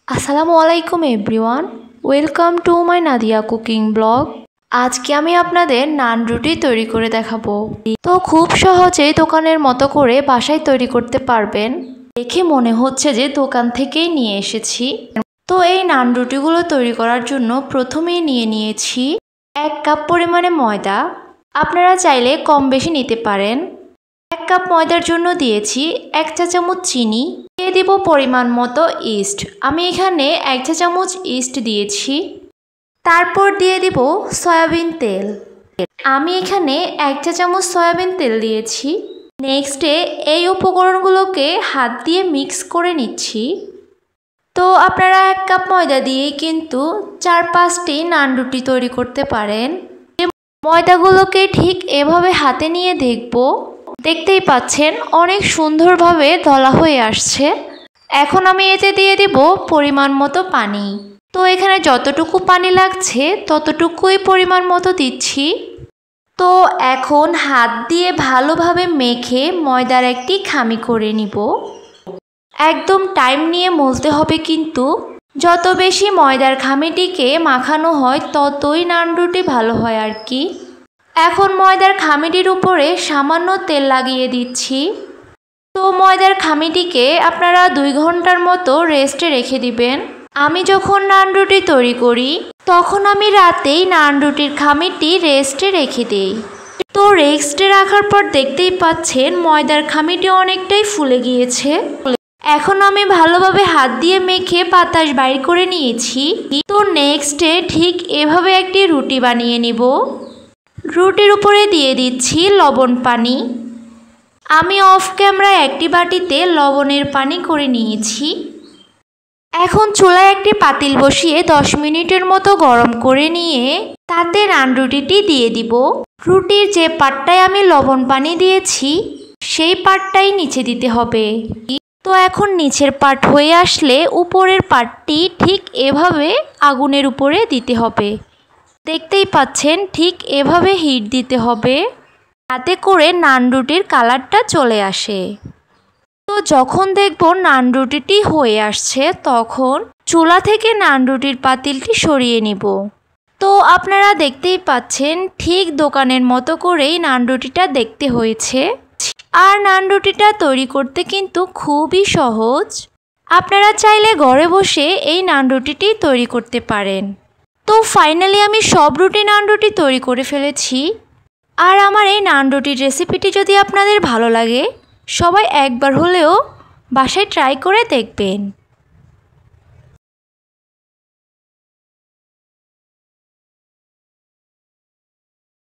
আসসালামু আলাইকুম everyone, welcome to my Nadia cooking blog. আজকে আমি আপনাদের নান রুটি তৈরি করে দেখাবো। তো খুব সহজেই দোকানের মতো করে বাসায় তৈরি করতে পারবেন। দেখে মনে হচ্ছে যে দোকান থেকেই নিয়ে এসেছি। তো এই নান রুটিগুলো তৈরি করার জন্য প্রথমেই নিয়ে নিয়েছি 1 কাপ পরিমাণে ময়দা। আপনারা চাইলে কম বেশি নিতে পারেন। 1 কাপ ময়দার জন্য দিয়েছি 1 চা চামচ চিনি, দিয়ে দিব পরিমাণ মতো ইস্ট। আমি এখানে 1 চা চামচ ইস্ট দিয়েছি। তারপর দিয়ে দিব সয়াবিন তেল। আমি এখানে 1 চা চামচ সয়াবিন তেল দিয়েছি। নেক্সটে এই উপকরণগুলোকে হাত দিয়ে মিক্স করে নিচ্ছি। তো আপনারা 1 কাপ ময়দা দিয়েই কিন্তু 4-5টি নান রুটি তৈরি করতে পারেন। ময়দাগুলোকে ঠিক এভাবে হাতে নিয়ে দেখতেই পাচ্ছেন অনেক সুন্দরভাবে দলা হয়ে আসছে। এখন আমি এতে দিয়ে দিব পরিমাণ মতো পানি। তো এখানে যতটুকু পানি লাগছে ততটুকুই পরিমাণ মতো দিচ্ছি। তো এখন হাত দিয়ে ভালোভাবে মেখে ময়দার একটি খামি করে নিব। একদম টাইম নিয়ে মলতে হবে, কিন্তু যত বেশি ময়দার খামিটিকে মাখানো হয় ততই নান রুটি ভালো হয় আর কি। এখন ময়দার খামিটির উপরে সামান্য তেল লাগিয়ে দিচ্ছি। তো ময়দার খামিটিকে আপনারা 2 ঘন্টার মতো রেস্টে রেখে দিবেন। আমি যখন নান রুটি তৈরি করি তখন আমি রাতেই নান রুটির খামিটি রেস্টে রেখে দিই। তো রেস্টে রাখার পর দেখতেই পাচ্ছেন ময়দার খামিটি অনেকটাই ফুলে গিয়েছে। এখন আমি ভালোভাবে হাত দিয়ে মেখে বাতাস বাইর করে নিয়েছি। তো নেক্সটে ঠিক এভাবে একটি রুটি বানিয়ে নিব। রুটির উপরে দিয়ে দিচ্ছি লবণ পানি। আমি অফ ক্যামেরায় একটি বাটিতে লবণের পানি করে নিয়েছি। এখন চুলায় একটি পাতিল বসিয়ে 10 মিনিটের মতো গরম করে নিয়ে তাতে নান রুটিটি দিয়ে দিব। রুটির যে পাটটায় আমি লবণ পানি দিয়েছি সেই পাটটাই নিচে দিতে হবে। তো এখন নিচের পাট হয়ে আসলে উপরের পাটটি ঠিক এভাবে আগুনের উপরে দিতে হবে। দেখতেই পাচ্ছেন ঠিক এভাবে হিট দিতে হবে, যাতে করে নান রুটির কালারটা চলে আসে। তো যখন দেখব নান রুটিটি হয়ে আসছে তখন চুলা থেকে নান রুটির পাতিলটি সরিয়ে নিব। তো আপনারা দেখতেই পাচ্ছেন ঠিক দোকানের মতো করেই নান রুটিটা দেখতে হয়েছে। আর নান রুটিটা তৈরি করতে কিন্তু খুবই সহজ। আপনারা চাইলে ঘরে বসে এই নান রুটিটি তৈরি করতে পারেন। তো ফাইনালি আমি সব নান রুটি তৈরি করে ফেলেছি। আর আমার এই নান রুটির রেসিপিটি যদি আপনাদের ভালো লাগে, সবাই একবার হলেও বাসায় ট্রাই করে দেখবেন।